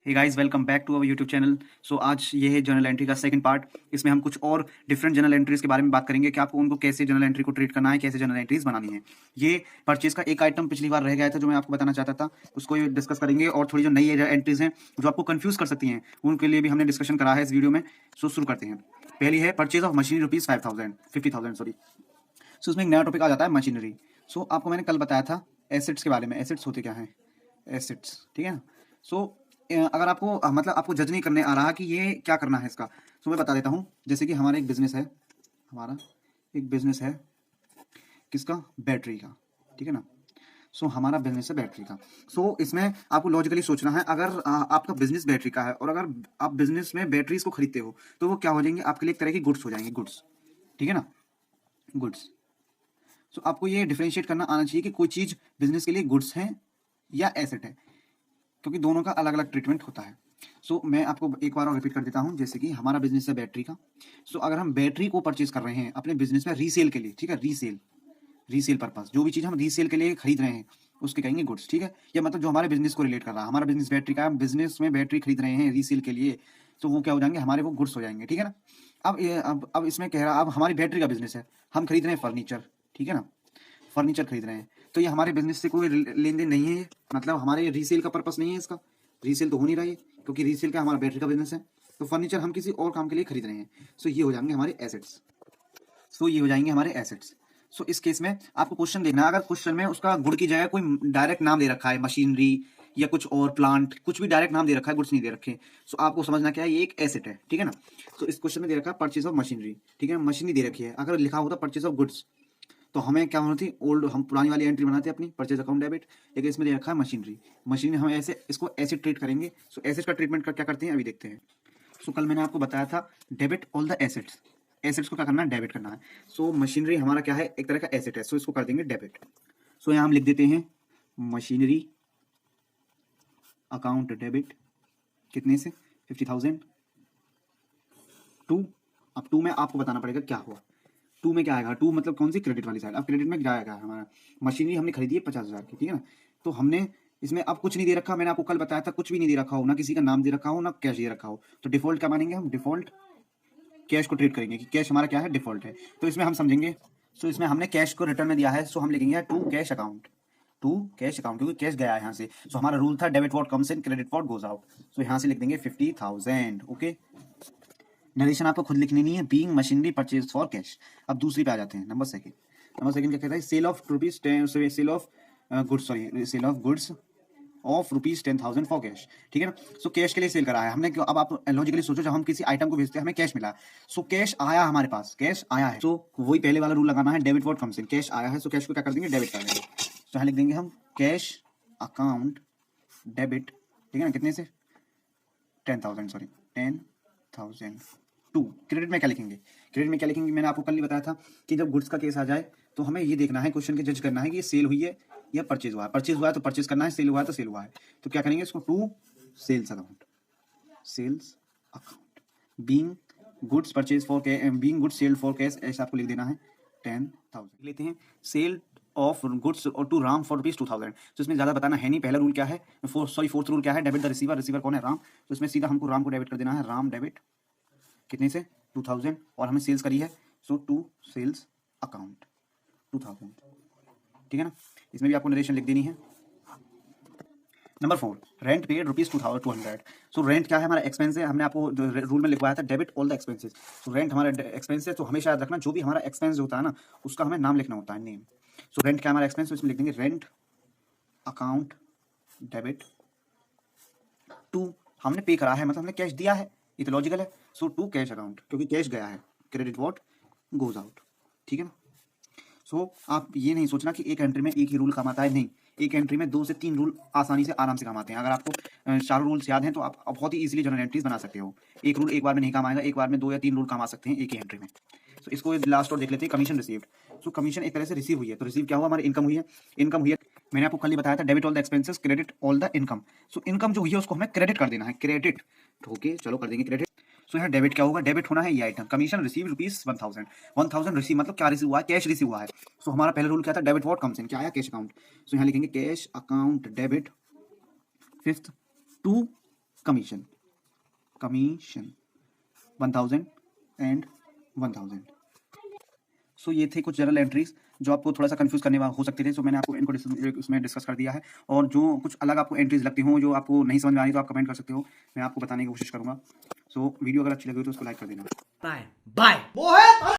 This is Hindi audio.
Hey guys, welcome back to our YouTube channel. So आज ये है जर्नल एंट्री का सेकंड पार्ट। इसमें हम कुछ और डिफरेंट जर्नल एंट्रीज के बारे में बात करेंगे कि आपको उनको कैसे जर्नल एंट्री को ट्रीट करना है, कैसे जर्नल एंट्रीज बनानी है। ये परचेज का एक आइटम पिछली बार रह गया था जो मैं आपको बताना चाहता था, उसको ये डिस्कस करेंगे। और थोड़ी जो नई एंट्रीज हैं जो आपको कंफ्यूज कर सकती हैं, उनके लिए भी हमने डिस्कशन करा है इस वीडियो में। सो शुरू करते हैं। पहली है परचेज ऑफ मशीनरी ₹50,000 सॉरी। सो उसमें एक नया टॉपिक आ जाता है मशीनरी। सो आपको मैंने कल बताया था एसेट्स के बारे में। एसेट्स होते क्या हैं? एसेट्स, ठीक है ना। सो अगर आपको मतलब आपको जज नहीं करने आ रहा कि ये क्या करना है इसका, तो मैं बता देता हूँ। जैसे कि हमारा एक बिजनेस है, हमारा एक बिजनेस है किसका? बैटरी का, ठीक है ना। सो हमारा बिजनेस है बैटरी का। सो इसमें आपको लॉजिकली सोचना है। अगर आपका बिजनेस बैटरी का है और अगर आप बिजनेस में बैटरीज को खरीदते हो तो वो क्या हो जाएंगे? आपके लिए एक तरह की गुड्स हो जाएंगे, गुड्स, ठीक है ना, गुड्स। सो आपको ये डिफरेंशिएट करना आना चाहिए कि कोई चीज बिजनेस के लिए गुड्स है या एसेट है, क्योंकि दोनों का अलग अलग ट्रीटमेंट होता है। सो मैं आपको एक बार और रिपीट कर देता हूं। जैसे कि हमारा बिजनेस है बैटरी का। सो अगर हम बैटरी को परचेज कर रहे हैं अपने बिजनेस में रीसेल के लिए, ठीक है, रीसेल, रीसेल पर्पस, जो भी चीज हम रीसेल के लिए खरीद रहे हैं उसके कहेंगे गुड्स, ठीक है। या मतलब जो हमारे बिजनेस को रिलेट कर रहा है, हमारा बिजनेस बैटरी का, हम बिजनेस में बैटरी खरीद रहे हैं रीसेल के लिए, तो वो क्या हो जाएंगे? हमारे वो गुड्स हो जाएंगे, ठीक है ना। अब इसमें कह रहा, अब हमारी बैटरी का बिजनेस है, हम खरीद रहे हैं फर्नीचर, ठीक है ना, फर्नीचर खरीद रहे हैं, तो ये हमारे बिजनेस से कोई लेन देन नहीं है। ये मतलब हमारे रीसेल का पर्पस नहीं है इसका, रीसेल तो हो नहीं रहा है क्योंकि रीसेल का हमारा बैटरी का बिजनेस है। तो फर्नीचर हम किसी और काम के लिए खरीद रहे हैं। सो ये हो जाएंगे हमारे एसेट्स। सो ये हो जाएंगे हमारे एसेट्स। सो इस केस में आपको क्वेश्चन देखना है। अगर क्वेश्चन में उसका गुड की जगह कोई डायरेक्ट नाम दे रखा है, मशीनरी या कुछ और, प्लांट, कुछ भी डायरेक्ट नाम दे रखा है, गुड्स नहीं दे रखे, सो आपको समझना क्या है, ये एक एसेट है, ठीक है ना। तो इस क्वेश्चन में दे रखा है परचेज ऑफ मशीनरी, ठीक है, मशीनरी दे रखी है। अगर लिखा होता परचेज ऑफ गुड्स तो हमें क्या होनी थी? ओल्ड, हम पुरानी वाली एंट्री बनाते हैं अपनी, परचेज अकाउंट डेबिट। लेकिन इसमें दे रखा है मशीनरी। मशीनरी हम ऐसे इसको ऐसे ट्रीट करेंगे। सो एसेट का ट्रीटमेंट क्या करते हैं अभी देखते हैं। सो कल मैंने आपको बताया था debit all the assets. Assets को क्या करना है? डेबिट करना है। सो मशीनरी हमारा क्या है? एक तरह का एसेट है। सो इसको कर देंगे डेबिट। सो यहाँ हम लिख देते हैं मशीनरी अकाउंट डेबिट, कितने से? 50,000 टू। अब टू में आपको बताना पड़ेगा क्या हुआ। टू में क्या आएगा? टू मतलब कौन सी? क्रेडिट वाली साइड। अब क्रेडिट में क्या आएगा? हमारा मशीनरी हमने खरीदी है 50,000 की, ठीक है ना। तो हमने इसमें अब कुछ नहीं दे रखा। मैंने आपको कल बताया था कुछ भी नहीं दे रखा हो, ना किसी का नाम दे रखा हो, ना कैश दे रखा हो, तो डिफॉल्ट क्या मानेंगे हम? डिफॉल्ट कैश को ट्रीट करेंगे कि कैश हमारा क्या है? डिफॉल्ट है। तो इसमें हम समझेंगे। सो इसमें हमने कैश को रिटर्न में दिया है, सो हम लिखेंगे to cash account, to cash account, क्योंकि कैश गया है यहाँ से। सो हमारा रूल था debit what comes in, credit what goes out. So यहाँ से लिख देंगे 50,000। ओके, नरेशन आपको खुद लिखनी नहीं है। Being machinery purchase for cash. अब दूसरी पे आ जाते हैं, नंबर सेकंड। नंबर सेकंड क्या कहता है? Sale of ₹10, sale of goods, sorry, sale of goods of ₹10,000 for cash, ठीक है ना। सो कैश के लिए सेल करा है हमने। क्यों? अब आप लॉजिकली सोचो, जब हम किसी आइटम को बेचते हैं हमें कैश मिला, सो कैश आया हमारे पास, कैश आया है। सो वही पहले वाला रूल लगाना है, debit what comes in. Cash आया है, सो कैश को क्या कर देंगे? डेबिट कर देंगे। तो यहाँ लिख देंगे हम कैश अकाउंट डेबिट, ठीक है ना, कितने से? 10,000, सॉरी 10,000 टू। क्रेडिट में क्या लिखेंगे? क्रेडिट में क्या लिखेंगे? मैंने आपको कल ही बताया था कि जब गुड्स का केस आ जाए तो हमें ये देखना है, क्वेश्चन के जज करना है कि ये सेल हुई है या परचेज हुआ है। परचेज हुआ है तो परचेज करना है, सेल हुआ है तो सेल हुआ है। तो क्या करेंगे इसको? To sales account, sales account, being goods purchase for cash, being goods sold for cash, ऐसा आपको लिख देना है 10,000। लेते हैं सेल ऑफ गुड्स और टू राम फॉर ₹2,000। तो इसमें ज्यादा बताना है नहीं। पहला रूल क्या है? फोर्थ रूल क्या है? Debit the receiver. रिसीवर कौन है? राम। तो इसमें सीधा हमको राम को डेबिट कर देना है। राम डेबिट कितने से? 2,000। और हमें सेल्स करी है, सो टू सेल्स अकाउंट 2,000, ठीक है ना। इसमें भी आपको नरेशन लिख देनी है। Number 4, rent paid ₹200। So rent क्या है? हमारा एक्सपेंस है। हमने आपको रूल में लिखवाया था debit all the expenses. So rent हमारा एक्सपेंस है, तो हमेशा याद रखना जो भी हमारा एक्सपेंस होता है ना, उसका हमें नाम लिखना होता है, नेम। सो रेंट क्या हमारा एक्सपेंस है, इसमें लिख देंगे रेंट अकाउंट डेबिट टू। हमने पे करा है, मतलब हमने कैश दिया है, ये तो लॉजिकल है। सो टू कैश अकाउंट, क्योंकि कैश गया है, क्रेडिट व्हाट गोज आउट, ठीक है ना। सो आप ये नहीं सोचना कि एक एंट्री में एक ही रूल काम आता है, नहीं। एक एंट्री में 2 से 3 रूल आसानी से आराम से काम आते हैं। अगर आपको चारों रूल्स याद हैं तो आप बहुत ही इजीली जर्नल एंट्रीज बना सकते हो। एक रूल एक बार में नहीं काम आएगा, एक बार में 2 या 3 रूल काम आ सकते हैं एक ही एंट्री में। सो इसको लास्ट और देख लेते हैं, कमीशन रिसीव्ड। सो कमीशन एक तरह से रिसीव हुई है, तो रिसीव क्या हुआ? हमारी इनकम हुई है। इनकम हुई है, मैंने आपको कल ही बताया था debit all the expenses, credit all the income. So income जो हुई है उसको हमें क्रेडिट कर देना है, क्रेडिट। ओके, चलो कर देंगे क्रेडिट। सो यहाँ डेबिट क्या होगा? डेबिट होना है ये आइटम, कमीशन रिसीव ₹1,000। 1,000 रिसीव मतलब क्या रिसीव हुआ है? कैश रिसीव हुआ है। सो हमारा पहला रूल क्या था? डेबिट व्हाट कम्स इन, क्या आया? Cash account. सो यहाँ लिखेंगे cash account debit fifth to commission, commission 1000 and 1000। So ये थे कुछ जनरल एंट्रीज जो आपको थोड़ा सा कंफ्यूज करने हो सकते थे। सो मैंने आपको इनको उसमें डिस्कस कर दिया है, और जो कुछ अलग आपको एंट्रीज लगती हों जो आपको नहीं समझ में आ रही तो आप कमेंट कर सकते हो, मैं आपको बताने की कोशिश करूंगा। सो वीडियो अगर अच्छी लगी हो तो उसको लाइक कर देना। Bye bye.